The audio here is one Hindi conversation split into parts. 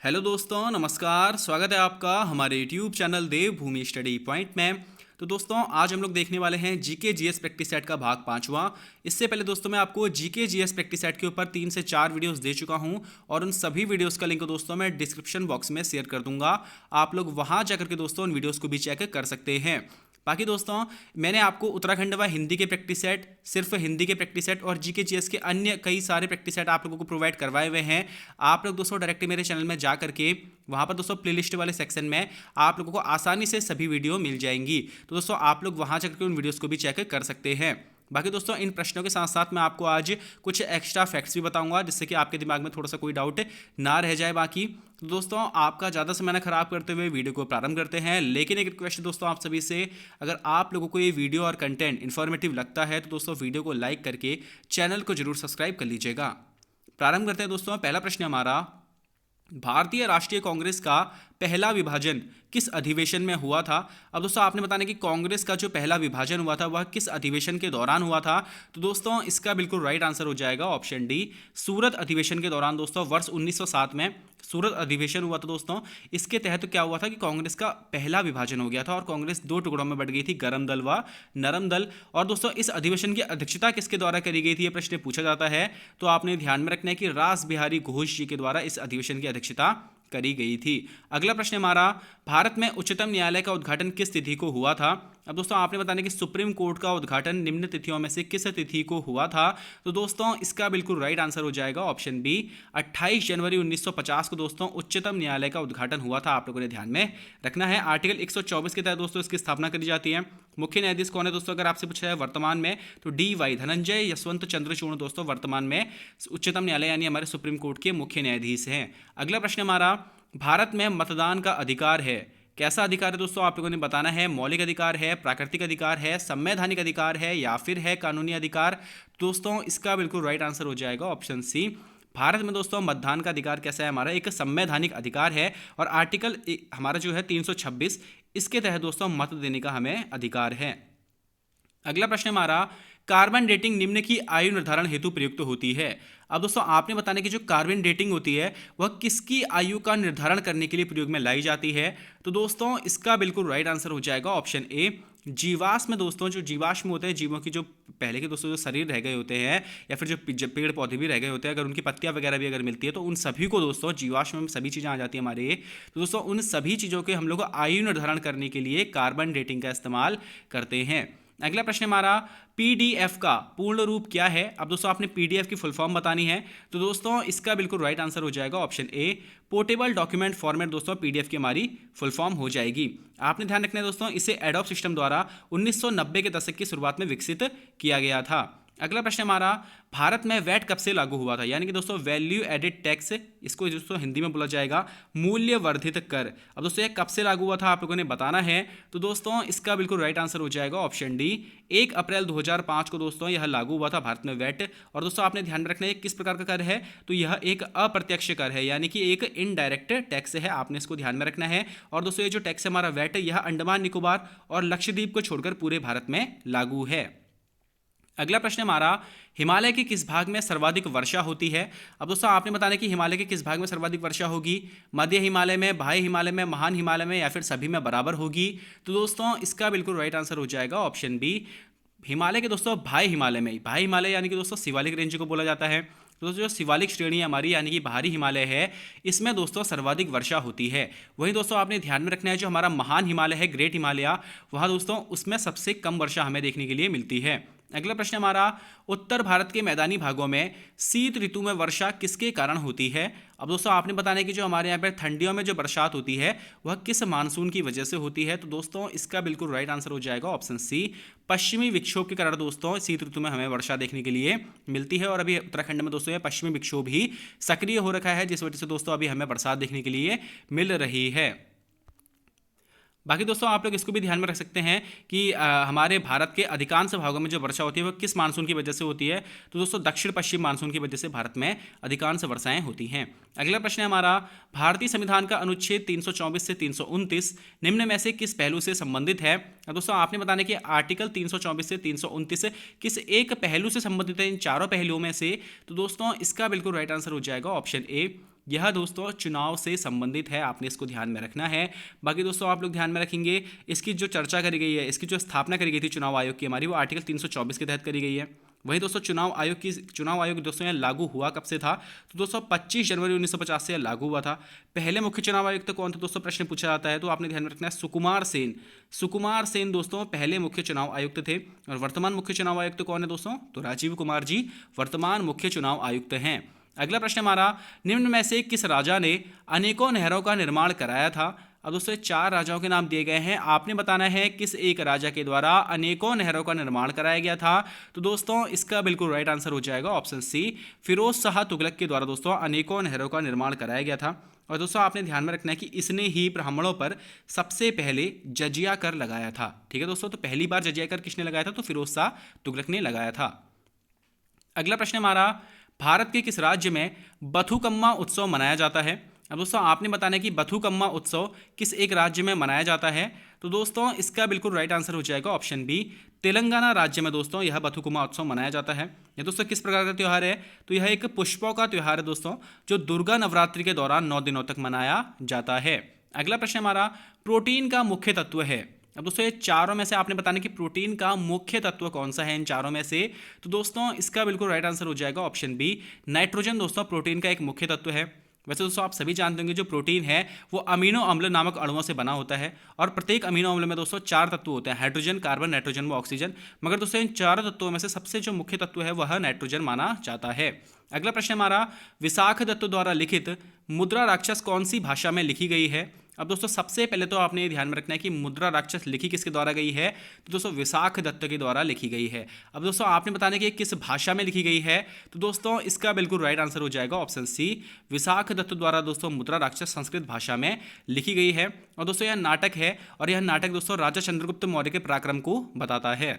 हेलो दोस्तों, नमस्कार। स्वागत है आपका हमारे यूट्यूब चैनल देवभूमि स्टडी पॉइंट में। तो दोस्तों, आज हम लोग देखने वाले हैं जीके जीएस प्रैक्टिस सेट का भाग 5वां। इससे पहले दोस्तों मैं आपको जीके जीएस प्रैक्टिस सेट के ऊपर 3 से 4 वीडियोस दे चुका हूं और उन सभी वीडियोस का लिंक दोस्तों मैं डिस्क्रिप्शन बॉक्स में शेयर कर दूंगा। आप लोग वहां जाकर के दोस्तों उन वीडियोस को भी चेक कर सकते हैं। बाकी दोस्तों, मैंने आपको उत्तराखंड व हिंदी के प्रैक्टिस सेट, सिर्फ हिंदी के प्रैक्टिस सेट और जीके जीएस के अन्य कई सारे प्रैक्टिस सेट आप लोगों को प्रोवाइड करवाए हुए हैं। आप लोग दोस्तों डायरेक्टली मेरे चैनल में जा करके वहाँ पर दोस्तों प्लेलिस्ट वाले सेक्शन में आप लोगों को आसानी से सभी वीडियो मिल जाएंगी। तो दोस्तों आप लोग वहाँ जाकर उन वीडियोज़ को भी चेक कर सकते हैं। बाकी दोस्तों, इन प्रश्नों के साथ साथ मैं आपको आज कुछ एक्स्ट्रा फैक्ट्स भी बताऊंगा, जिससे कि आपके दिमाग में थोड़ा सा कोई डाउट ना रह जाए। बाकी तो दोस्तों, आपका ज़्यादा समय ना खराब करते हुए वीडियो को प्रारंभ करते हैं। लेकिन एक रिक्वेस्ट दोस्तों आप सभी से, अगर आप लोगों को ये वीडियो और कंटेंट इन्फॉर्मेटिव लगता है तो दोस्तों वीडियो को लाइक करके चैनल को जरूर सब्सक्राइब कर लीजिएगा। प्रारंभ करते हैं दोस्तों। पहला प्रश्न हमारा, भारतीय राष्ट्रीय कांग्रेस का पहला विभाजन किस अधिवेशन में हुआ था। अब दोस्तों आपने बताना कि कांग्रेस का जो पहला विभाजन हुआ था वह किस अधिवेशन के दौरान हुआ था। तो दोस्तों इसका बिल्कुल राइट आंसर हो जाएगा ऑप्शन डी, सूरत अधिवेशन के दौरान। दोस्तों वर्ष 1907 में सूरत अधिवेशन हुआ था दोस्तों। इसके तहत क्या हुआ था कि कांग्रेस का पहला विभाजन हो गया था और कांग्रेस दो टुकड़ों में बट गई थी, गरम दल व नरम दल। और दोस्तों इस अधिवेशन की अध्यक्षता किसके द्वारा करी गई थी, यह प्रश्न पूछा जाता है। तो आपने ध्यान में रखना है कि रास बिहारी घोष जी के द्वारा इस अधिवेशन की अध्यक्षता करी गई थी। अगला प्रश्न हमारा, भारत में उच्चतम न्यायालय का उद्घाटन किस तिथि को हुआ था। अब दोस्तों आपने बताना कि सुप्रीम कोर्ट का उद्घाटन निम्न तिथियों में से किस तिथि को हुआ था। तो दोस्तों इसका बिल्कुल राइट आंसर हो जाएगा ऑप्शन बी, 28 जनवरी 1950 को दोस्तों उच्चतम न्यायालय का उद्घाटन हुआ था। आप लोगों ने ध्यान में रखना है। आर्टिकल 124 के तहत दोस्तों इसकी स्थापना करी जाती है। मुख्य न्यायाधीश कौन है दोस्तों, अगर आपसे पूछा है वर्तमान में, तो डी वाई धनंजय यशवंत चंद्रचूड़ दोस्तों वर्तमान में उच्चतम न्यायालय यानी हमारे सुप्रीम कोर्ट के मुख्य न्यायाधीश हैं। अगला प्रश्न हमारा, भारत में मतदान का अधिकार है, कैसा अधिकार है दोस्तों, आप लोगों ने बताना है। मौलिक अधिकार है, प्राकृतिक अधिकार है, संवैधानिक अधिकार है या फिर है कानूनी अधिकार। दोस्तों इसका बिल्कुल राइट आंसर हो जाएगा ऑप्शन सी। भारत में दोस्तों मतदान का अधिकार कैसा है, हमारा एक संवैधानिक अधिकार है और आर्टिकल हमारा जो है 326, इसके तहत दोस्तों मत देने का हमें अधिकार है। अगला प्रश्न हमारा, कार्बन डेटिंग निम्न की आयु निर्धारण हेतु प्रयुक्त होती है। अब दोस्तों आपने बताने की जो कार्बन डेटिंग होती है वह किसकी आयु का निर्धारण करने के लिए प्रयोग में लाई जाती है। तो दोस्तों इसका बिल्कुल राइट आंसर हो जाएगा ऑप्शन ए, जीवाश्म में। दोस्तों जो जीवाश्म होते हैं, जीवों की जो पहले के दोस्तों जो शरीर रह गए होते हैं या फिर जो पेड़ पौधे भी रह गए होते हैं, अगर उनकी पत्तियां वगैरह भी अगर मिलती है तो उन सभी को दोस्तों जीवाश्म में सभी चीज़ें आ जाती है हमारे। तो दोस्तों उन सभी चीज़ों के हम लोग आयु निर्धारण करने के लिए कार्बन डेटिंग का इस्तेमाल करते हैं। अगला प्रश्न हमारा, पीडीएफ का पूर्ण रूप क्या है। अब दोस्तों आपने पीडीएफ की फुल फॉर्म बतानी है। तो दोस्तों इसका बिल्कुल राइट आंसर हो जाएगा option A, portable document format. दोस्तों पीडीएफ की हमारी फुल फॉर्म हो जाएगी। आपने ध्यान रखना है दोस्तों, इसे एडोब सिस्टम द्वारा 1990 के दशक की शुरुआत में विकसित किया गया था। अगला प्रश्न हमारा, भारत में वैट कब से लागू हुआ था, यानी कि दोस्तों वैल्यू एडेड टैक्स, इसको दोस्तों हिंदी में बोला जाएगा मूल्य वर्धित कर। अब दोस्तों ये कब से लागू हुआ था आप लोगों ने बताना है। तो दोस्तों इसका बिल्कुल राइट आंसर हो जाएगा ऑप्शन डी, 1 अप्रैल 2005 को दोस्तों यह लागू हुआ था भारत में वैट। और दोस्तों आपने ध्यान रखना है किस प्रकार का कर है, तो यह एक अप्रत्यक्ष कर है, यानी कि एक इनडायरेक्ट टैक्स है। आपने इसको ध्यान में रखना है। और दोस्तों ये जो टैक्स है हमारा वैट, यह अंडमान निकोबार और लक्षद्वीप को छोड़कर पूरे भारत में लागू है। अगला प्रश्न हमारा, हिमालय के किस भाग में सर्वाधिक वर्षा होती है। अब दोस्तों आपने बताना कि हिमालय के किस भाग में सर्वाधिक वर्षा होगी, मध्य हिमालय में, बाह्य हिमालय में, महान हिमालय में या फिर सभी में बराबर होगी। तो दोस्तों इसका बिल्कुल राइट आंसर हो जाएगा ऑप्शन बी, हिमालय के दोस्तों बाह्य हिमालय में। बाह्य हिमालय यानी कि दोस्तों शिवालिक रेंज को बोला जाता है। तो दोस्तों जो शिवालिक श्रेणी हमारी यानी कि बाहरी हिमालय है, इसमें दोस्तों सर्वाधिक वर्षा होती है। वहीं दोस्तों आपने ध्यान में रखना है जो हमारा महान हिमालय है, ग्रेट हिमालय, वहाँ दोस्तों उसमें सबसे कम वर्षा हमें देखने के लिए मिलती है। अगला प्रश्न हमारा, उत्तर भारत के मैदानी भागों में शीत ऋतु में वर्षा किसके कारण होती है। अब दोस्तों आपने बताना है कि जो हमारे यहाँ पर ठंडियों में जो बरसात होती है वह किस मानसून की वजह से होती है। तो दोस्तों इसका बिल्कुल राइट आंसर हो जाएगा ऑप्शन सी, पश्चिमी विक्षोभ के कारण दोस्तों शीत ऋतु में हमें वर्षा देखने के लिए मिलती है। और अभी उत्तराखंड में दोस्तों यह पश्चिमी विक्षोभ ही सक्रिय हो रखा है, जिस वजह से दोस्तों अभी हमें बरसात देखने के लिए मिल रही है। बाकी दोस्तों आप लोग इसको भी ध्यान में रख सकते हैं कि हमारे भारत के अधिकांश भागों में जो वर्षा होती है वह किस मानसून की वजह से होती है। तो दोस्तों दक्षिण पश्चिम मानसून की वजह से भारत में अधिकांश वर्षाएं होती हैं। अगला प्रश्न है हमारा, भारतीय संविधान का अनुच्छेद 324 से 329 निम्न में से किस पहलू से संबंधित है। दोस्तों आपने बताना कि आर्टिकल 324 से 329 किस एक पहलू से संबंधित है इन चारों पहलुओं में से। तो दोस्तों इसका बिल्कुल राइट आंसर हो जाएगा ऑप्शन ए, यह दोस्तों चुनाव से संबंधित है, आपने इसको ध्यान में रखना है। बाकी दोस्तों आप लोग ध्यान में रखेंगे, इसकी जो चर्चा करी गई है, इसकी जो स्थापना करी गई थी चुनाव आयोग की हमारी, वो आर्टिकल 324 के तहत करी गई है। वहीं दोस्तों चुनाव आयोग दोस्तों यहाँ लागू हुआ कब से था, तो दोस्तों 25 जनवरी 1950 से लागू हुआ था। पहले मुख्य चुनाव आयुक्त कौन थे दोस्तों, प्रश्न पूछा जाता है, तो आपने ध्यान में रखना है सुकुमार सेन। सुकुमार सेन दोस्तों पहले मुख्य चुनाव आयुक्त थे। और वर्तमान मुख्य चुनाव आयुक्त कौन है दोस्तों, तो राजीव कुमार जी वर्तमान मुख्य चुनाव आयुक्त हैं। अगला प्रश्न हमारा, निम्न में से किस राजा ने अनेकों नहरों का निर्माण कराया था। अब दोस्तों 4 राजाओं के नाम दिए गए हैं, आपने बताना है किस एक राजा के द्वारा अनेकों नहरों का निर्माण कराया गया था। तो दोस्तों इसका बिल्कुल राइट आंसर हो जाएगा ऑप्शन सी, फिरोज शाह तुगलक के द्वारा दोस्तों अनेकों नहरों का निर्माण कराया गया था। और दोस्तों आपने ध्यान में रखना है कि इसने ही ब्राह्मणों पर सबसे पहले जजिया कर लगाया था। ठीक है दोस्तों, तो पहली बार जजिया कर किसने लगाया था, तो फिरोज शाह तुगलक ने लगाया था। अगला प्रश्न हमारा, भारत के किस राज्य में बथुकम्मा उत्सव मनाया जाता है। अब दोस्तों आपने बताना है कि बथुकम्मा उत्सव किस एक राज्य में मनाया जाता है। तो दोस्तों इसका बिल्कुल राइट आंसर हो जाएगा ऑप्शन बी, तेलंगाना राज्य में दोस्तों यह बथुकम्मा उत्सव मनाया जाता है। यह दोस्तों किस प्रकार का त्यौहार है, तो यह एक पुष्पों का त्यौहार है दोस्तों, जो दुर्गा नवरात्रि के दौरान 9 दिनों तक मनाया जाता है। अगला प्रश्न हमारा, प्रोटीन का मुख्य तत्व है। अब दोस्तों ये चारों में से आपने बताना कि प्रोटीन का मुख्य तत्व कौन सा है इन चारों में से। तो दोस्तों इसका बिल्कुल राइट आंसर हो जाएगा ऑप्शन बी, नाइट्रोजन दोस्तों प्रोटीन का एक मुख्य तत्व है। वैसे दोस्तों आप सभी जानते होंगे जो प्रोटीन है वो अमीनो अम्ल नामक अणुओं से बना होता है, और प्रत्येक अमीनो अम्ल में दोस्तों 4 तत्व होते हैं, हाइड्रोजन, कार्बन, नाइट्रोजन व ऑक्सीजन। मगर दोस्तों इन 4 तत्वों में से सबसे जो मुख्य तत्व है वह नाइट्रोजन माना जाता है। अगला प्रश्न हमारा, विशाख दत्त द्वारा लिखित मुद्रा राक्षस कौन सी भाषा में लिखी गई है। अब दोस्तों सबसे पहले तो आपने ध्यान में रखना है कि मुद्रा राक्षस लिखी किसके द्वारा गई है, तो दोस्तों विशाख दत्त के द्वारा लिखी गई है। अब दोस्तों आपने बताना कि किस भाषा में लिखी गई है, तो दोस्तों इसका बिल्कुल राइट आंसर हो जाएगा ऑप्शन सी, विशाख दत्त द्वारा दोस्तों मुद्रा राक्षस संस्कृत भाषा में लिखी गई है। और दोस्तों यह नाटक है, और यह नाटक दोस्तों राजा चंद्रगुप्त मौर्य के पराक्रम को बताता है।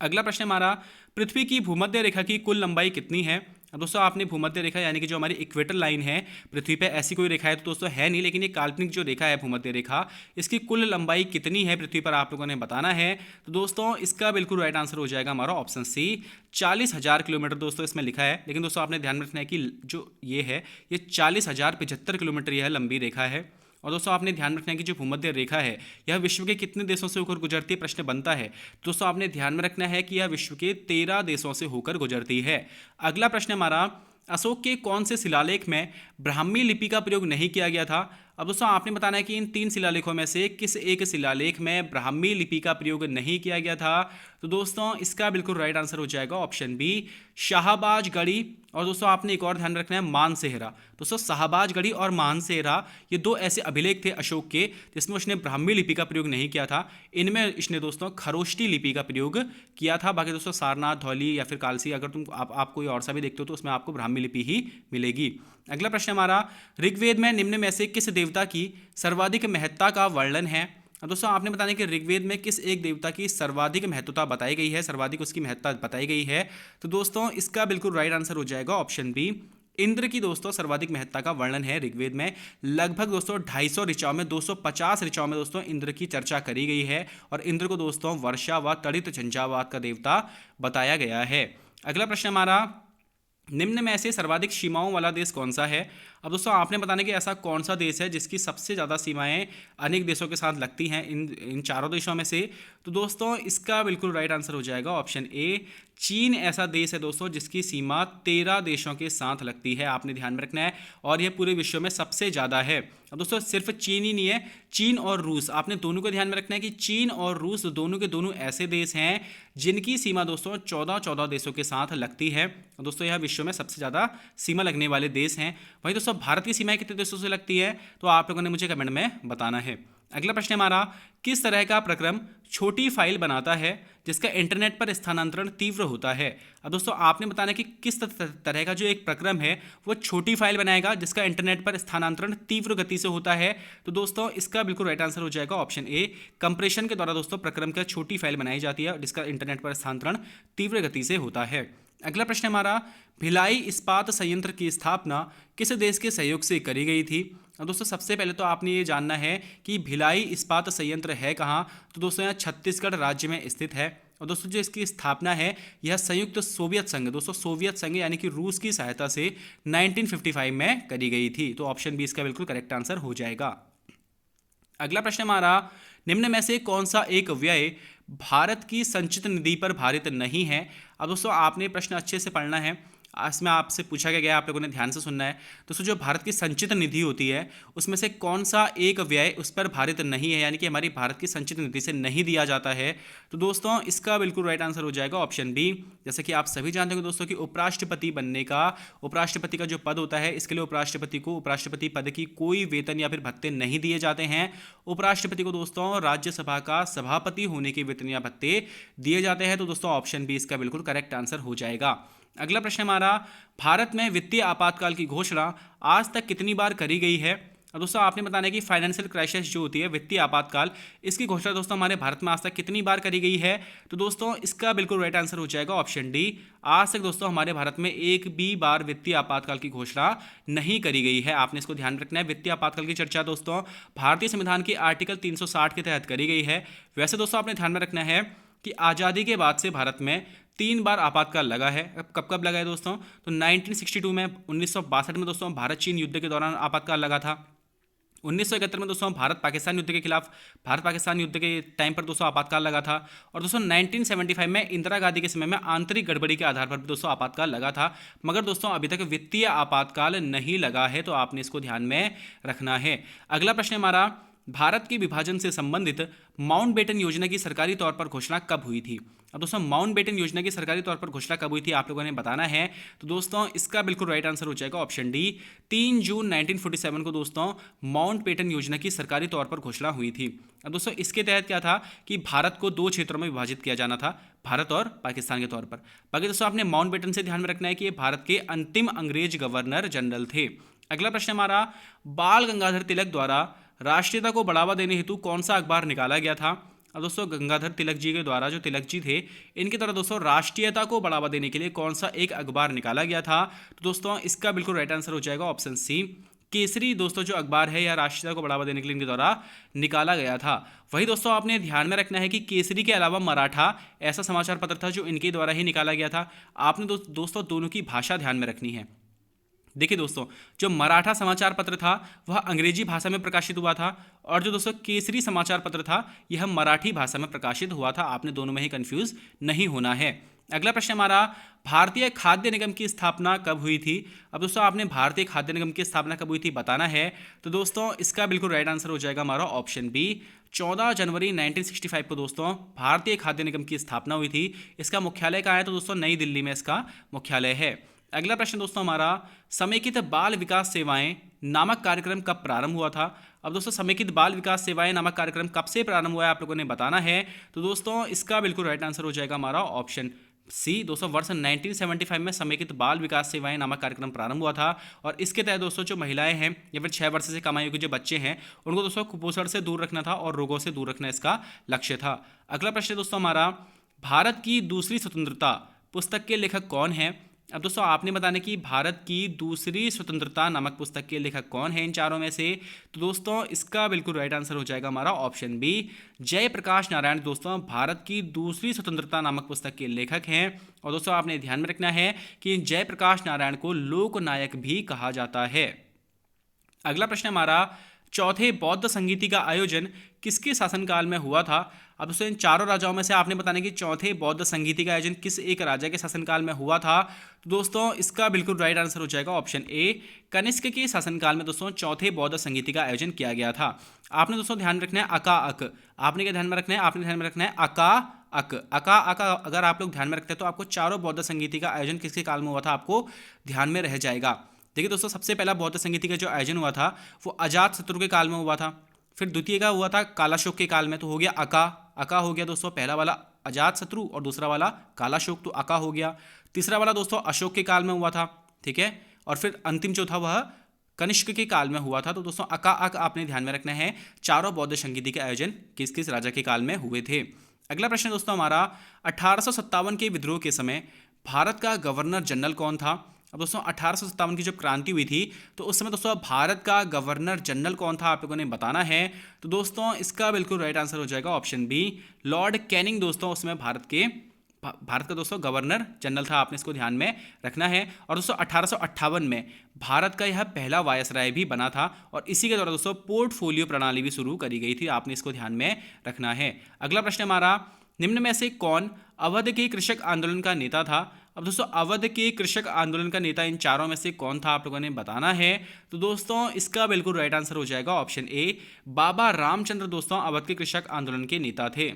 अगला प्रश्न हमारा, पृथ्वी की भूमध्य रेखा की कुल लंबाई कितनी है। अब दोस्तों आपने भूमध्य रेखा यानी कि जो हमारी इक्वेटर लाइन है पृथ्वी पे, ऐसी कोई रेखा है तो दोस्तों है नहीं, लेकिन ये काल्पनिक जो रेखा है भूमध्य रेखा, इसकी कुल लंबाई कितनी है पृथ्वी पर आप लोगों ने बताना है। तो दोस्तों इसका बिल्कुल राइट आंसर हो जाएगा हमारा ऑप्शन सी, 40,000 किलोमीटर दोस्तों इसमें लिखा है। लेकिन दोस्तों आपने ध्यान रखना है कि जो ये है ये 40,075 किलोमीटर यह लंबी रेखा है। और दोस्तों आपने ध्यान रखना है कि जो भूमध्य रेखा है यह विश्व के कितने देशों से होकर गुजरती है, प्रश्न बनता है। दोस्तों आपने ध्यान में रखना है कि यह विश्व के 13 देशों से होकर गुजरती है। अगला प्रश्न हमारा, अशोक के कौन से शिलालेख में ब्राह्मी लिपि का प्रयोग नहीं किया गया था। अब दोस्तों आपने बताना है कि इन 3 शिलालेखों में से किस एक शिलालेख में ब्राह्मी लिपि का प्रयोग नहीं किया गया था। तो दोस्तों इसका बिल्कुल राइट आंसर हो जाएगा ऑप्शन बी, शाहबाजगढ़ी। और दोस्तों आपने एक और ध्यान रखना है, मानसेहरा। दोस्तों शाहबाजगढ़ी और मानसेहरा ये 2 ऐसे अभिलेख थे अशोक के जिसमें उसने ब्राह्मी लिपि का प्रयोग नहीं किया था। इनमें इसने दोस्तों खरोष्टी लिपि का प्रयोग किया था। बाकी दोस्तों सारनाथ, धौली या फिर कालसी, अगर तुम आप कोई और सा भी देखते हो तो उसमें आपको ब्राह्मी लिपि ही मिलेगी। अगला प्रश्न हमारा, ऋग्वेद में निम्न में से किस देवता की सर्वाधिक महत्ता का वर्णन है। अब दोस्तों आपने बताना है कि ऋग्वेद में किस एक देवता की सर्वाधिक महत्वता बताई गई है, सर्वाधिक उसकी महत्ता बताई गई है। तो दोस्तों इसका बिल्कुल राइट आंसर हो जाएगा ऑप्शन बी, इंद्र की दोस्तों सर्वाधिक महत्ता का वर्णन है ऋग्वेद में। लगभग दोस्तों 250 ऋचाओं में 250 ऋचाओं में दोस्तों इंद्र की चर्चा करी गई है, और इंद्र को दोस्तों वर्षा व तड़ित झंझावात का देवता बताया गया है। अगला प्रश्न हमारा, निम्न में से सर्वाधिक सीमाओं वाला देश कौन सा है। अब दोस्तों आपने बताना कि ऐसा कौन सा देश है जिसकी सबसे ज़्यादा सीमाएं अनेक देशों के साथ लगती हैं इन चारों देशों में से। तो दोस्तों इसका बिल्कुल राइट आंसर हो जाएगा ऑप्शन ए, चीन ऐसा देश है दोस्तों जिसकी सीमा 13 देशों के साथ लगती है, आपने ध्यान में रखना है, और यह पूरे विश्व में सबसे ज़्यादा है। अब दोस्तों सिर्फ चीन ही नहीं है, चीन और रूस, आपने दोनों को ध्यान में रखना है कि चीन और रूस दोनों के दोनों ऐसे देश हैं जिनकी सीमा दोस्तों 14 देशों के साथ लगती है। दोस्तों यह विश्व में सबसे ज़्यादा सीमा लगने वाले देश हैं। वहीं दोस्तों भारत की सीमाएं कितने देशों से लगती है, तो आप लोगों ने मुझे कमेंट में बताना है। अगला प्रश्न हमारा, किस तरह का प्रक्रम छोटी फाइल बनाता है जिसका इंटरनेट पर स्थानांतरण तीव्र होता है। अब दोस्तों आपने बताना कि किस तरह का जो एक प्रक्रम है वो छोटी फाइल बनाएगा जिसका इंटरनेट पर स्थानांतरण तीव्र गति से होता है। तो दोस्तों इसका बिल्कुल राइट आंसर हो जाएगा ऑप्शन ए, कंप्रेशन के द्वारा दोस्तों प्रक्रम का छोटी फाइल बनाई जाती है जिसका इंटरनेट पर स्थानांतरण तीव्र गति से होता है। अगला प्रश्न हमारा, भिलाई इस्पात संयंत्र की स्थापना किस देश के सहयोग से करी गई थी। दोस्तों सबसे पहले तो आपने ये जानना है कि भिलाई इस्पात संयंत्र है कहाँ। तो दोस्तों यहाँ छत्तीसगढ़ राज्य में स्थित है। और दोस्तों जो इसकी स्थापना है यह संयुक्त सोवियत संघ, दोस्तों सोवियत संघ यानी कि रूस की सहायता से 1955 में करी गई थी। तो ऑप्शन बी इसका बिल्कुल करेक्ट आंसर हो जाएगा। अगला प्रश्न हमारा, निम्न में से कौन सा एक व्यय भारत की संचित निधि पर भारित नहीं है। अब दोस्तों आपने प्रश्न अच्छे से पढ़ना है, इसमें आपसे पूछा गया आप लोगों ने ध्यान से सुनना है। दोस्तों जो भारत की संचित निधि होती है उसमें से कौन सा एक व्यय उस पर भारित नहीं है, यानी कि हमारी भारत की संचित निधि से नहीं दिया जाता है। तो दोस्तों इसका बिल्कुल राइट आंसर हो जाएगा ऑप्शन बी। जैसे कि आप सभी जानते होंगे दोस्तों कि उपराष्ट्रपति बनने का, उपराष्ट्रपति का जो पद होता है इसके लिए उपराष्ट्रपति को उपराष्ट्रपति पद की कोई वेतन या फिर भत्ते नहीं दिए जाते हैं। उपराष्ट्रपति को दोस्तों राज्यसभा का सभापति होने के वेतन या भत्ते दिए जाते हैं। तो दोस्तों ऑप्शन बी इसका बिल्कुल करेक्ट आंसर हो जाएगा। अगला प्रश्न हमारा, भारत में वित्तीय आपातकाल की घोषणा आज तक कितनी बार करी गई है। और दोस्तों आपने बताना है कि फाइनेंशियल क्राइसिस जो होती है, वित्तीय आपातकाल, इसकी घोषणा दोस्तों हमारे भारत में आज तक कितनी बार करी गई है। तो दोस्तों इसका बिल्कुल राइट आंसर हो जाएगा ऑप्शन डी। आज तक दोस्तों हमारे भारत में एक भी बार वित्तीय आपातकाल की घोषणा नहीं करी गई है। आपने इसको ध्यान रखना है। वित्तीय आपातकाल की चर्चा दोस्तों भारतीय संविधान के आर्टिकल 360 के तहत करी गई है। वैसे दोस्तों आपने ध्यान में रखना है कि आज़ादी के बाद से भारत में 3 बार आपातकाल लगा है। कब कब लगा है दोस्तों, तो 1962 में, 1962 में दोस्तों भारत चीन युद्ध के दौरान आपातकाल लगा था। 1971 में दोस्तों भारत पाकिस्तान युद्ध के खिलाफ, भारत पाकिस्तान युद्ध के टाइम पर दोस्तों आपातकाल लगा था। और दोस्तों 1975 में इंदिरा गांधी के समय में आंतरिक गड़बड़ी के आधार पर भी दोस्तों आपातकाल लगा था। मगर दोस्तों अभी तक वित्तीय आपातकाल नहीं लगा है, तो आपने इसको ध्यान में रखना है। अगला प्रश्न हमारा, भारत के विभाजन से संबंधित माउंटबेटन योजना की सरकारी तौर पर घोषणा कब हुई थी। अब दोस्तों माउंटबेटन योजना की सरकारी तौर पर घोषणा कब हुई थी आप लोगों ने बताना है। तो दोस्तों इसका बिल्कुल राइट आंसर हो जाएगा ऑप्शन डी। 3 जून 1947 को दोस्तों माउंटबेटन योजना की सरकारी तौर पर घोषणा हुई थी। अब दोस्तों इसके तहत क्या था कि भारत को 2 क्षेत्रों में विभाजित किया जाना था, भारत और पाकिस्तान के तौर पर। बाकी दोस्तों आपने माउंटबेटन से ध्यान में रखना है कि ये भारत के अंतिम अंग्रेज गवर्नर जनरल थे। अगला प्रश्न हमारा, बाल गंगाधर तिलक द्वारा राष्ट्रीयता को बढ़ावा देने हेतु कौन सा अखबार निकाला गया था। अब दोस्तों गंगाधर तिलक जी के द्वारा, जो तिलक जी थे, इनके द्वारा दोस्तों राष्ट्रीयता को बढ़ावा देने के लिए कौन सा एक अखबार निकाला गया था। तो दोस्तों इसका बिल्कुल राइट आंसर हो जाएगा ऑप्शन सी। केसरी दोस्तों जो अखबार है यह राष्ट्रीयता को बढ़ावा देने के लिए इनके द्वारा निकाला गया था। वही दोस्तों आपने ध्यान में रखना है कि केसरी के अलावा मराठा ऐसा समाचार पत्र था जो इनके द्वारा ही निकाला गया था। आपने दोस्तों दोनों की भाषा ध्यान में रखनी है। देखिए दोस्तों जो मराठा समाचार पत्र था वह अंग्रेजी भाषा में प्रकाशित हुआ था, और जो दोस्तों केसरी समाचार पत्र था यह मराठी भाषा में प्रकाशित हुआ था। आपने दोनों में ही कंफ्यूज नहीं होना है। अगला प्रश्न हमारा, भारतीय खाद्य निगम की स्थापना कब हुई थी। अब दोस्तों आपने भारतीय खाद्य निगम की स्थापना कब हुई थी बताना है। तो दोस्तों इसका बिल्कुल राइट आंसर हो जाएगा हमारा ऑप्शन बी। 14 जनवरी 1965 को दोस्तों भारतीय खाद्य निगम की स्थापना हुई थी। इसका मुख्यालय कहाँ है, तो दोस्तों नई दिल्ली में इसका मुख्यालय है। अगला प्रश्न दोस्तों हमारा, समेकित बाल विकास सेवाएं नामक कार्यक्रम कब प्रारंभ हुआ था। अब दोस्तों समेकित बाल विकास सेवाएं नामक कार्यक्रम कब से प्रारंभ हुआ है आप लोगों ने बताना है। तो दोस्तों इसका बिल्कुल राइट आंसर हो जाएगा हमारा ऑप्शन सी। दोस्तों वर्ष 1975 में समेकित बाल विकास सेवाएं नामक कार्यक्रम प्रारंभ हुआ था, और इसके तहत दोस्तों जो महिलाएं हैं या फिर 6 वर्ष से कम आयु के जो बच्चे हैं उनको दोस्तों कुपोषण से दूर रखना था और रोगों से दूर रखना इसका लक्ष्य था। अगला प्रश्न दोस्तों हमारा, भारत की दूसरी स्वतंत्रता पुस्तक के लेखक कौन है। अब दोस्तों आपने बताना कि भारत की दूसरी स्वतंत्रता नामक पुस्तक के लेखक कौन है इन चारों में से। तो दोस्तों इसका बिल्कुल राइट आंसर हो जाएगा हमारा ऑप्शन बी। जयप्रकाश नारायण दोस्तों भारत की दूसरी स्वतंत्रता नामक पुस्तक के लेखक हैं। और दोस्तों आपने ध्यान में रखना है कि जयप्रकाश नारायण को लोकनायक भी कहा जाता है। अगला प्रश्न हमारा, चौथे बौद्ध संगीति का आयोजन किसके शासनकाल में हुआ था। अब दोस्तों इन चारों राजाओं में से आपने बताना कि चौथे बौद्ध संगीति का आयोजन किस एक राजा के शासनकाल में हुआ था। तो दोस्तों इसका बिल्कुल राइट आंसर हो जाएगा ऑप्शन ए। कनिष्क के शासनकाल में दोस्तों चौथे बौद्ध संगीति का आयोजन किया गया था। आपने दोस्तों ध्यान रखना है अका अक, आपने क्या ध्यान में रखना है, आपने ध्यान में रखना है अका अक। अका अक अगर आप लोग ध्यान में रखते हैं तो आपको चारों बौद्ध संगीति का आयोजन किसके काल में हुआ था आपको ध्यान में रह जाएगा। देखिए दोस्तों सबसे पहला बौद्ध संगीति का जो आयोजन हुआ था वो अजात शत्रु के काल में हुआ था। फिर द्वितीय का हुआ था कालाशोक के काल में, तो हो गया अका। अका हो गया दोस्तों पहला वाला अजात शत्रु और दूसरा वाला कालाशोक, तो अका हो गया। तीसरा वाला दोस्तों अशोक के काल में हुआ था, ठीक है। और फिर अंतिम जो था वह कनिष्क के काल में हुआ था। तो दोस्तों अका अक आपने ध्यान में रखना है। चारों बौद्ध संगीति के आयोजन किस किस राजा के काल में हुए थे। अगला प्रश्न दोस्तों हमारा, 1857 के विद्रोह के समय भारत का गवर्नर जनरल कौन था। अब दोस्तों 1857 की जब क्रांति हुई थी तो उस समय दोस्तों भारत का गवर्नर जनरल कौन था, आप लोगों ने बताना है। तो दोस्तों इसका बिल्कुल राइट आंसर हो जाएगा ऑप्शन बी, लॉर्ड कैनिंग दोस्तों उसमें भारत का दोस्तों गवर्नर जनरल था, आपने इसको ध्यान में रखना है। और दोस्तों 1858 में भारत का यह पहला वायसराय भी बना था और इसी के द्वारा दोस्तों पोर्टफोलियो प्रणाली भी शुरू करी गई थी, आपने इसको ध्यान में रखना है। अगला प्रश्न हमारा, निम्न में से कौन अवध के कृषक आंदोलन का नेता था। अब दोस्तों अवध के कृषक आंदोलन का नेता इन चारों में से कौन था, आप लोगों ने बताना है। तो दोस्तों इसका बिल्कुल राइट आंसर हो जाएगा ऑप्शन ए, बाबा रामचंद्र दोस्तों अवध के कृषक आंदोलन के नेता थे।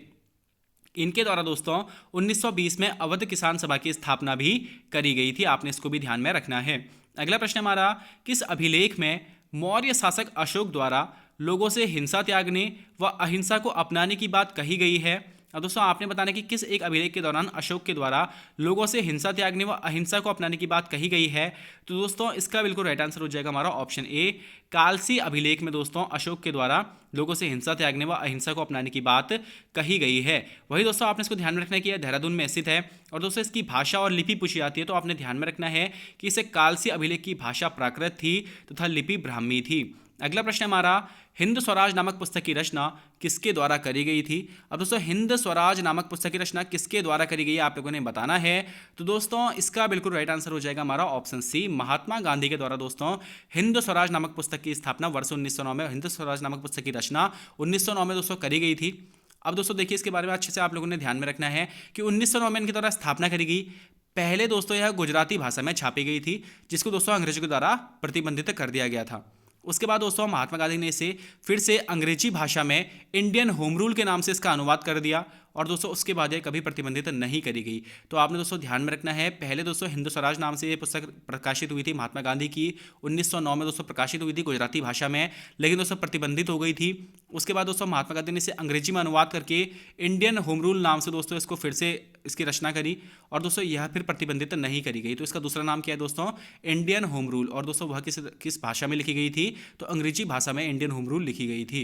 इनके द्वारा दोस्तों 1920 में अवध किसान सभा की स्थापना भी करी गई थी, आपने इसको भी ध्यान में रखना है। अगला प्रश्न हमारा, किस अभिलेख में मौर्य शासक अशोक द्वारा लोगों से हिंसा त्यागने व अहिंसा को अपनाने की बात कही गई है। अब दोस्तों आपने बताना कि किस एक अभिलेख के दौरान अशोक के द्वारा लोगों से हिंसा त्यागने व अहिंसा को अपनाने की बात कही गई है। तो दोस्तों इसका बिल्कुल राइट आंसर हो जाएगा हमारा ऑप्शन ए, कालसी अभिलेख में दोस्तों अशोक के द्वारा लोगों से हिंसा त्यागने व अहिंसा को अपनाने की बात कही गई है। वही दोस्तों आपने इसको ध्यान में रखना है कि यह देहरादून में स्थित है और दोस्तों इसकी भाषा और लिपि पूछी जाती है, तो आपने ध्यान में रखना है कि इसे कालसी अभिलेख की भाषा प्राकृत थी तथा लिपि ब्राह्मी थी। अगला प्रश्न हमारा, हिंद स्वराज नामक पुस्तक की रचना किसके द्वारा करी गई थी। अब दोस्तों हिंद स्वराज नामक पुस्तक की रचना किसके द्वारा करी गई है, आप लोगों ने बताना है। तो दोस्तों इसका बिल्कुल राइट आंसर हो जाएगा हमारा ऑप्शन सी, महात्मा गांधी के द्वारा दोस्तों हिंद स्वराज नामक पुस्तक की स्थापना वर्ष 1909 में, हिंद स्वराज नामक पुस्तक की रचना 1909 में दोस्तों करी गई थी। अब दोस्तों देखिए इसके बारे में अच्छे से आप लोगों ने ध्यान में रखना है कि 1909 में इनके द्वारा स्थापना करी गई। पहले दोस्तों यह गुजराती भाषा में छापी गई थी जिसको दोस्तों अंग्रेजों के द्वारा प्रतिबंधित कर दिया गया था। उसके बाद दोस्तों महात्मा गांधी ने इसे फिर से अंग्रेजी भाषा में इंडियन होम रूल के नाम से इसका अनुवाद कर दिया और दोस्तों उसके बाद ये कभी प्रतिबंधित नहीं करी गई। तो आपने दोस्तों ध्यान में रखना है, पहले दोस्तों हिंद स्वराज नाम से ये पुस्तक प्रकाशित हुई थी महात्मा गांधी की, 1909 में दोस्तों प्रकाशित हुई थी गुजराती भाषा में, लेकिन दोस्तों प्रतिबंधित हो गई थी। उसके बाद दोस्तों महात्मा गांधी ने इसे अंग्रेजी में अनुवाद करके इंडियन होम रूल नाम से दोस्तों इसको फिर से इसकी रचना करी और दोस्तों यह फिर प्रतिबंधित नहीं करी गई। तो इसका दूसरा नाम क्या है दोस्तों, इंडियन होम रूल। और दोस्तों वह किस भाषा में लिखी गई थी, तो अंग्रेजी भाषा में इंडियन होम रूल लिखी गई थी।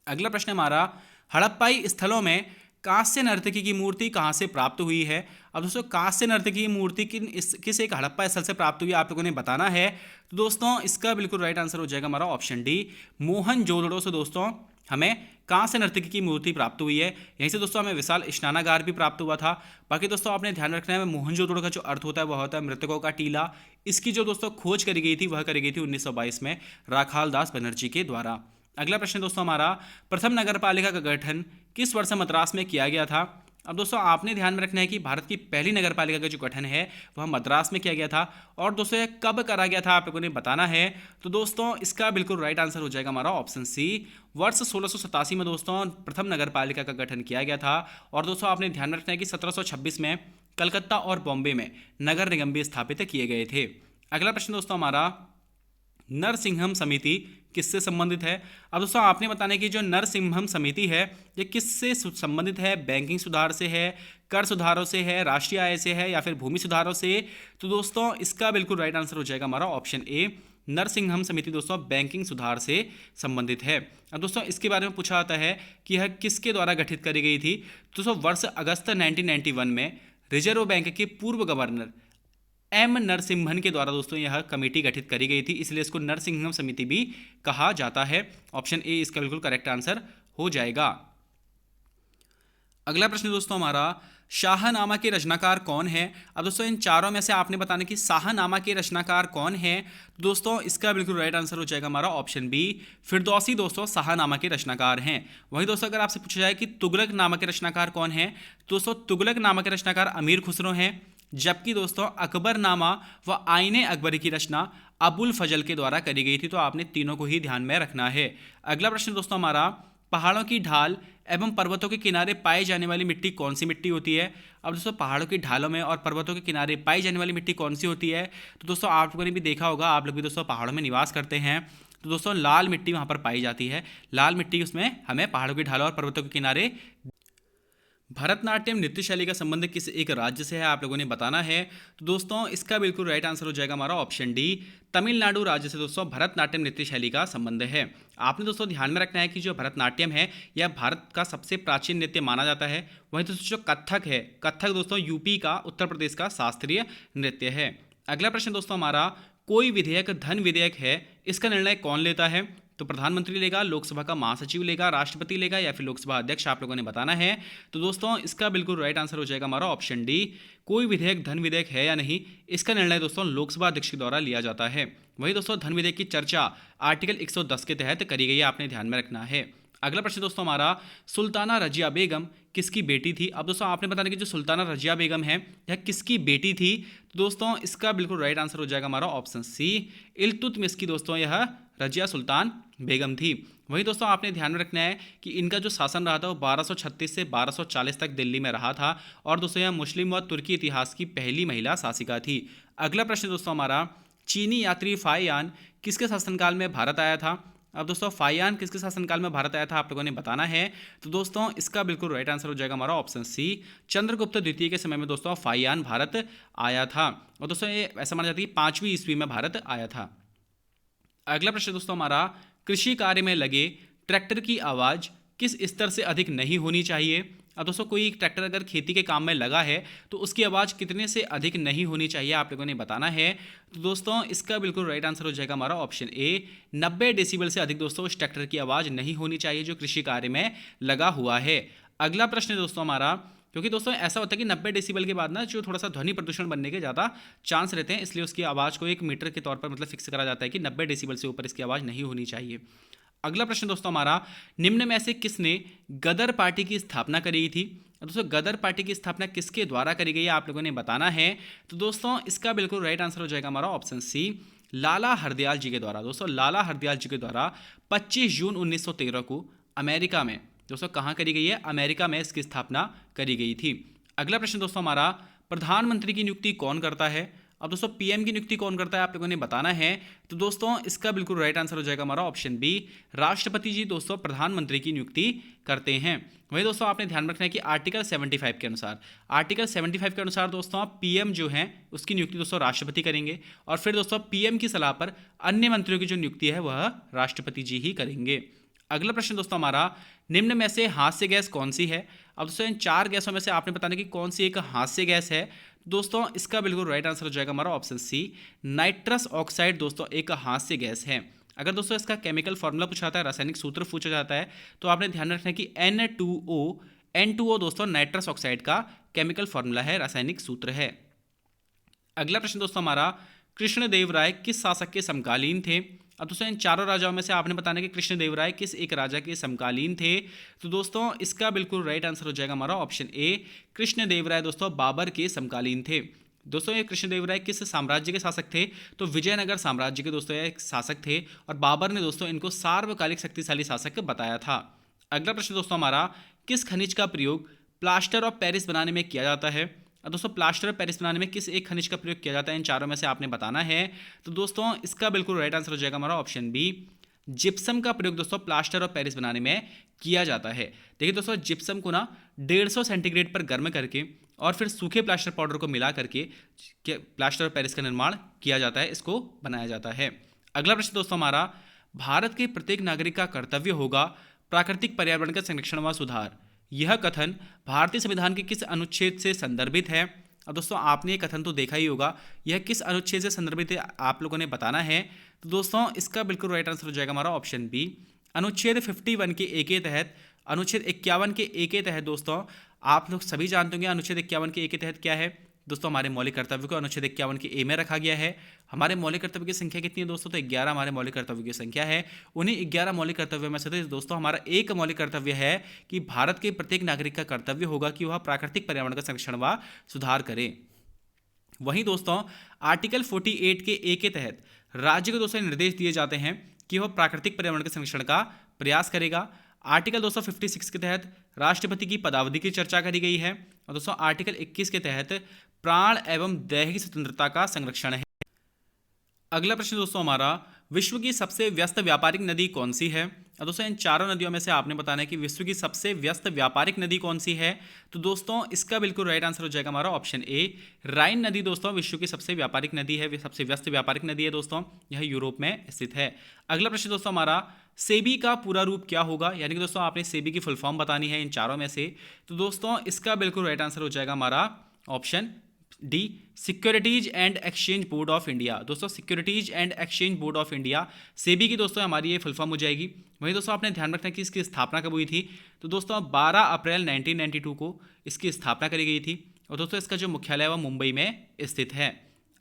अगला प्रश्न हमारा, हड़प्पाई स्थलों में कांस्य नर्तकी की मूर्ति कहाँ से प्राप्त हुई है। अब दोस्तों कांस्य नर्तकी की मूर्ति किस एक हड़प्पा स्थल से प्राप्त हुई, आप लोगों ने बताना है। तो दोस्तों इसका बिल्कुल राइट आंसर हो जाएगा हमारा ऑप्शन डी, मोहनजोदड़ो से दोस्तों हमें कांस्य नर्तकी की मूर्ति प्राप्त हुई है। यहीं से दोस्तों हमें विशाल स्नानागार भी प्राप्त हुआ था। बाकी दोस्तों आपने ध्यान रखना है, मोहनजोदड़ो का जो अर्थ होता है वह होता है मृतकों का टीला। इसकी जो दोस्तों खोज करी गई थी वह करी गई थी 1922 में राखाल दास बनर्जी के द्वारा। अगला प्रश्न दोस्तों हमारा, प्रथम नगरपालिका का गठन किस वर्ष मद्रास में किया गया था। अब दोस्तों आपने ध्यान में रखना है कि भारत की पहली नगरपालिका का जो गठन है वह मद्रास में किया गया था और दोस्तों यह कब करा गया था, आप लोगों ने बताना है। तो दोस्तों इसका बिल्कुल राइट आंसर हो जाएगा हमारा ऑप्शन सी, वर्ष 1687 में दोस्तों प्रथम नगरपालिका का गठन किया गया था। और दोस्तों आपने ध्यान में रखना है कि 1726 में कलकत्ता और बॉम्बे में नगर निगम भी स्थापित किए गए थे। अगला प्रश्न दोस्तों हमारा, नरसिंहम समिति किससे संबंधित है। अब दोस्तों आपने बताना है कि जो नरसिंहम समिति है ये किससे संबंधित है, बैंकिंग सुधार से है, कर सुधारों से है, राष्ट्रीय आय से है या फिर भूमि सुधारों से। तो दोस्तों इसका बिल्कुल राइट आंसर हो जाएगा हमारा ऑप्शन ए, नरसिंहम समिति दोस्तों बैंकिंग सुधार से संबंधित है। अब दोस्तों इसके बारे में पूछा जाता है कि यह किसके द्वारा गठित करी गई थी। दोस्तों वर्ष अगस्त 1991 में रिजर्व बैंक के पूर्व गवर्नर एम नरसिम्हन के द्वारा दोस्तों यह कमेटी गठित करी गई थी, इसलिए इसको नरसिंहम समिति भी कहा जाता है। ऑप्शन ए इसका बिल्कुल करेक्ट आंसर हो जाएगा। अगला प्रश्न दोस्तों हमारा, शाहनामा के रचनाकार कौन है। अब दोस्तों इन चारों में से आपने बताना कि शाहनामा के रचनाकार कौन है। तो दोस्तों इसका बिल्कुल राइट आंसर हो जाएगा हमारा ऑप्शन बी, फिरदौसी दोस्तों शाहनामा के रचनाकार हैं। वहीं दोस्तों अगर आपसे पूछा जाए कि तुगलक नामा के रचनाकार कौन है, तो दोस्तों तुगलक नामा के रचनाकार अमीर खुसरो हैं, जबकि दोस्तों अकबरनामा व आईने अकबरी की रचना अबुल फजल के द्वारा करी गई थी। तो आपने तीनों को ही ध्यान में रखना है। अगला प्रश्न दोस्तों हमारा, पहाड़ों की ढाल एवं पर्वतों के किनारे पाई जाने वाली मिट्टी कौन सी मिट्टी होती है। अब दोस्तों पहाड़ों की ढालों में और पर्वतों के किनारे पाई जाने वाली मिट्टी कौन सी होती है। तो दोस्तों आप लोगों ने भी देखा होगा, आप लोग भी दोस्तों पहाड़ों में निवास करते हैं, तो दोस्तों लाल मिट्टी वहाँ पर पाई जाती है। लाल मिट्टी उसमें हमें पहाड़ों की ढालों और पर्वतों के किनारे। भरतनाट्यम नृत्य शैली का संबंध किस एक राज्य से है, आप लोगों ने बताना है। तो दोस्तों इसका बिल्कुल राइट आंसर हो जाएगा हमारा ऑप्शन डी, तमिलनाडु राज्य से दोस्तों भरतनाट्यम नृत्य शैली का संबंध है। आपने दोस्तों ध्यान में रखना है कि जो भरतनाट्यम है यह भारत का सबसे प्राचीन नृत्य माना जाता है। वहीं दोस्तों जो कथक है, कथक दोस्तों यूपी का, उत्तर प्रदेश का शास्त्रीय नृत्य है। अगला प्रश्न दोस्तों हमारा, कोई विधेयक धन विधेयक है, इसका निर्णय कौन लेता है? तो प्रधानमंत्री लेगा, लोकसभा का महासचिव लेगा, राष्ट्रपति लेगा या फिर लोकसभा अध्यक्ष, आप लोगों ने बताना है। तो दोस्तों इसका बिल्कुल राइट आंसर हो जाएगा हमारा ऑप्शन डी, कोई विधेयक धन विधेयक है या नहीं, इसका निर्णय दोस्तों लोकसभा अध्यक्ष के द्वारा लिया जाता है। वही दोस्तों धन विधेयक की चर्चा आर्टिकल 110 के तहत करी गई है, आपने ध्यान में रखना है। अगला प्रश्न दोस्तों हमारा, सुल्ताना रजिया बेगम किसकी बेटी थी? अब दोस्तों आपने बताना कि जो सुल्ताना रजिया बेगम है यह किसकी बेटी थी? तो दोस्तों इसका बिल्कुल राइट आंसर हो जाएगा हमारा ऑप्शन सी, इल्तुतमिश की दोस्तों यह रजिया सुल्तान बेगम थी। वही दोस्तों आपने ध्यान में रखना है कि इनका जो शासन रहा था वो 1236 से 1240 तक दिल्ली में रहा था, और दोस्तों यह मुस्लिम व तुर्की इतिहास की पहली महिला शासिका थी। अगला प्रश्न दोस्तों हमारा, चीनी यात्री फाइयान किसके शासनकाल में भारत आया था? अब दोस्तों फाइयान किसके शासनकाल में भारत आया था, आप लोगों ने बताना है। तो दोस्तों इसका बिल्कुल राइट आंसर हो जाएगा हमारा ऑप्शन सी, चंद्रगुप्त द्वितीय के समय में दोस्तों फाइयान भारत आया था, और दोस्तों ये ऐसा माना जाता है कि 5वीं ईस्वी में भारत आया था। अगला प्रश्न दोस्तों हमारा, कृषि कार्य में लगे ट्रैक्टर की आवाज़ किस स्तर से अधिक नहीं होनी चाहिए? अब दोस्तों कोई ट्रैक्टर अगर खेती के काम में लगा है तो उसकी आवाज़ कितने से अधिक नहीं होनी चाहिए, आप लोगों ने बताना है। तो दोस्तों इसका बिल्कुल राइट आंसर हो जाएगा हमारा ऑप्शन ए, 90 डेसिबल से अधिक दोस्तों उस ट्रैक्टर की आवाज़ नहीं होनी चाहिए जो कृषि कार्य में लगा हुआ है। अगला प्रश्न दोस्तों हमारा, क्योंकि दोस्तों ऐसा होता है कि 90 डेसिबल के बाद ना जो थोड़ा सा ध्वनि प्रदूषण बनने के ज़्यादा चांस रहते हैं, इसलिए उसकी आवाज़ को एक मीटर के तौर पर मतलब फिक्स करा जाता है कि 90 डेसिबल से ऊपर इसकी आवाज़ नहीं होनी चाहिए। अगला प्रश्न दोस्तों हमारा, निम्न में से किसने गदर पार्टी की स्थापना करी थी? दोस्तों गदर पार्टी की स्थापना किसके द्वारा करी गई है, आप लोगों ने बताना है। तो दोस्तों इसका बिल्कुल राइट आंसर हो जाएगा हमारा ऑप्शन सी, लाला हरदयाल जी के द्वारा। दोस्तों लाला हरदयाल जी के द्वारा 25 जून 1913 को अमेरिका में दोस्तों कहाँ करी गई है, अमेरिका में इसकी स्थापना करी गई थी। अगला प्रश्न दोस्तों हमारा, प्रधानमंत्री की नियुक्ति कौन करता है? अब दोस्तों पीएम की नियुक्ति कौन करता है, आप लोगों ने बताना है। तो दोस्तों इसका बिल्कुल राइट आंसर हो जाएगा हमारा ऑप्शन बी, राष्ट्रपति जी दोस्तों प्रधानमंत्री की नियुक्ति करते हैं। वही दोस्तों आपने ध्यान रखना है कि आर्टिकल 75 के अनुसार दोस्तों पीएम जो है उसकी नियुक्ति दोस्तों राष्ट्रपति करेंगे, और फिर दोस्तों पीएम की सलाह पर अन्य मंत्रियों की जो नियुक्ति है वह राष्ट्रपति जी ही करेंगे। अगला प्रश्न दोस्तों हमारा, निम्न में से हास्य गैस कौन सी है? अब दोस्तों इन 4 गैसों में से आपने बताना कि कौन सी एक हास्य गैस है। दोस्तों इसका बिल्कुल राइट आंसर हो जाएगा हमारा ऑप्शन सी, नाइट्रस ऑक्साइड दोस्तों एक हास्य गैस है। अगर दोस्तों इसका केमिकल फॉर्मूला पूछा जाता है, रासायनिक सूत्र पूछा जाता है, तो आपने ध्यान रखना है कि N2O दोस्तों नाइट्रस ऑक्साइड का केमिकल फॉर्मूला है, रासायनिक सूत्र है। अगला प्रश्न दोस्तों हमारा, कृष्णदेव राय किस शासक के समकालीन थे? अब दोस्तों इन 4 राजाओं में से आपने बताना कि कृष्णदेव राय किस एक राजा के समकालीन थे। तो दोस्तों इसका बिल्कुल राइट आंसर हो जाएगा हमारा ऑप्शन ए, कृष्णदेव राय दोस्तों बाबर के समकालीन थे। दोस्तों ये कृष्णदेव राय किस साम्राज्य के शासक थे? तो विजयनगर साम्राज्य के दोस्तों ये शासक थे, और बाबर ने दोस्तों इनको सार्वकालिक शक्तिशाली शासक बताया था। अगला प्रश्न दोस्तों हमारा, किस खनिज का प्रयोग प्लास्टर ऑफ पेरिस बनाने में किया जाता है? दोस्तों प्लास्टर ऑफ पेरिस बनाने में किस एक खनिज का प्रयोग किया जाता है, इन 4 में से आपने बताना है। तो दोस्तों इसका बिल्कुल राइट आंसर हो जाएगा हमारा ऑप्शन बी, जिप्सम का प्रयोग दोस्तों प्लास्टर ऑफ पेरिस बनाने में किया जाता है। देखिए दोस्तों जिप्सम को ना 150 सेंटीग्रेड पर गर्म करके और फिर सूखे प्लास्टर पाउडर को मिला करके प्लास्टर ऑफ पेरिस का निर्माण किया जाता है, इसको बनाया जाता है। अगला प्रश्न दोस्तों हमारा, भारत के प्रत्येक नागरिक का कर्तव्य होगा प्राकृतिक पर्यावरण का संरक्षण व सुधार, यह कथन भारतीय संविधान के किस अनुच्छेद से संदर्भित है? अब दोस्तों आपने ये कथन तो देखा ही होगा, यह किस अनुच्छेद से संदर्भित है आप लोगों ने बताना है। तो दोस्तों इसका बिल्कुल राइट आंसर हो जाएगा हमारा ऑप्शन बी, अनुच्छेद 51 के ए के तहत, अनुच्छेद 51 के ए के तहत। दोस्तों आप लोग सभी जानते होंगे अनुच्छेद 51 के ए के तहत क्या है। दोस्तों हमारे मौलिक कर्तव्य को अनुच्छेद 51 के ए में रखा गया है। हमारे मौलिक कर्तव्य की संख्या कितनी है दोस्तों? तो 11 हमारे मौलिक कर्तव्य की संख्या है। उन्हीं 11 मौलिक कर्तव्यों में से दोस्तों हमारा एक मौलिक कर्तव्य है कि भारत के प्रत्येक नागरिक का कर्तव्य होगा कि वह प्राकृतिक पर्यावरण का संरक्षण व सुधार करे। वहीं दोस्तों आर्टिकल 48 के ए के तहत राज्य को दोस्तों निर्देश दिए जाते हैं कि वह प्राकृतिक पर्यावरण के संरक्षण का प्रयास करेगा। आर्टिकल 256 के तहत राष्ट्रपति की पदावधि की चर्चा करी गई है, और दोस्तों आर्टिकल 21 के तहत प्राण एवं दैहिक स्वतंत्रता का संरक्षण है। अगला प्रश्न दोस्तों हमारा, विश्व की सबसे व्यस्त व्यापारिक नदी कौन सी है? दोस्तों इन 4 नदियों में से आपने बताना है कि विश्व की सबसे व्यस्त व्यापारिक नदी कौन सी है। तो दोस्तों इसका बिल्कुल राइट आंसर हो जाएगा हमारा ऑप्शन ए, राइन नदी दोस्तों विश्व की सबसे व्यापारिक नदी है, सबसे व्यस्त व्यापारिक नदी है दोस्तों, यह यूरोप में स्थित है। अगला प्रश्न दोस्तों हमारा, सेबी का पूरा रूप क्या होगा? यानी कि दोस्तों आपने सेबी की फुल फॉर्म बतानी है इन 4 में से। तो दोस्तों इसका बिल्कुल राइट आंसर हो जाएगा हमारा option D securities and exchange board of India. दोस्तों securities and exchange board of India SEBI की दोस्तों हमारी ये फुल फॉर्म हो जाएगी। वहीं दोस्तों आपने ध्यान रखना कि इसकी स्थापना कब हुई थी, तो दोस्तों 12 अप्रैल 1992 को इसकी स्थापना करी गई थी और दोस्तों इसका जो मुख्यालय है वह मुंबई में स्थित है।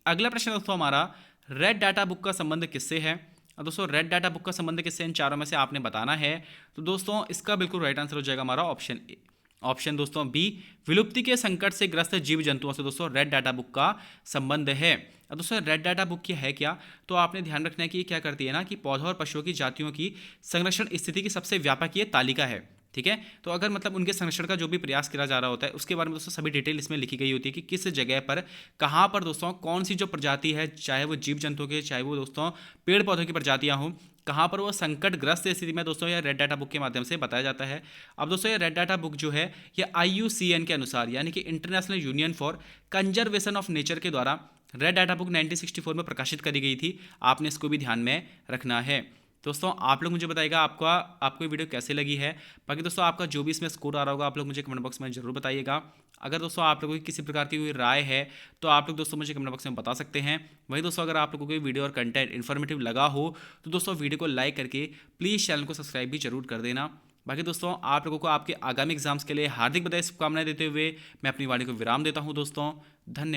अगला प्रश्न दोस्तों हमारा, रेड डाटा बुक का संबंध किससे है। और दोस्तों रेड डाटा बुक का संबंध किससे, इन चारों में से आपने बताना है। तो दोस्तों इसका बिल्कुल राइट आंसर हो जाएगा हमारा ऑप्शन ए। ऑप्शन दोस्तों बी, विलुप्ति के संकट से ग्रस्त जीव जंतुओं से दोस्तों रेड डाटा बुक का संबंध है। अब दोस्तों रेड डाटा बुक क्या है क्या, तो आपने ध्यान रखना है कि ये क्या करती है ना कि पौधों और पशुओं की जातियों की संरक्षण स्थिति की सबसे व्यापक ये तालिका है। ठीक है, तो अगर मतलब उनके संरक्षण का जो भी प्रयास किया जा रहा होता है उसके बारे में दोस्तों सभी डिटेल इसमें लिखी गई होती है कि किस जगह पर कहाँ पर दोस्तों कौन सी जो प्रजाति है, चाहे वो जीव जंतुओं के चाहे वो दोस्तों पेड़ पौधों की प्रजातियाँ हों, कहाँ पर वो संकटग्रस्त स्थिति में दोस्तों यह रेड डाटा बुक के माध्यम से बताया जाता है। अब दोस्तों ये रेड डाटा बुक जो है ये IUCN के अनुसार यानी कि international union for conservation of nature के द्वारा रेड डाटा बुक 1964 में प्रकाशित करी गई थी। आपने इसको भी ध्यान में रखना है। दोस्तों आप लोग मुझे बताइएगा आपको ये वीडियो कैसे लगी है। बाकी दोस्तों आपका जो भी इसमें स्कोर आ रहा होगा आप लोग मुझे कमेंट बॉक्स में जरूर बताइएगा। अगर दोस्तों आप लोगों की किसी प्रकार की कोई राय है तो आप लोग दोस्तों मुझे कमेंट बॉक्स में बता सकते हैं। वहीं दोस्तों अगर आप लोगों को वीडियो और कंटेंट इन्फॉर्मेटिव लगा हो तो दोस्तों वीडियो को लाइक करके प्लीज़ चैनल को सब्सक्राइब भी जरूर कर देना। बाकी दोस्तों आप लोगों को आपके आगामी एग्जाम्स के लिए हार्दिक बधाई शुभकामनाएं देते हुए मैं अपनी वाणी को विराम देता हूँ दोस्तों। धन्यवाद।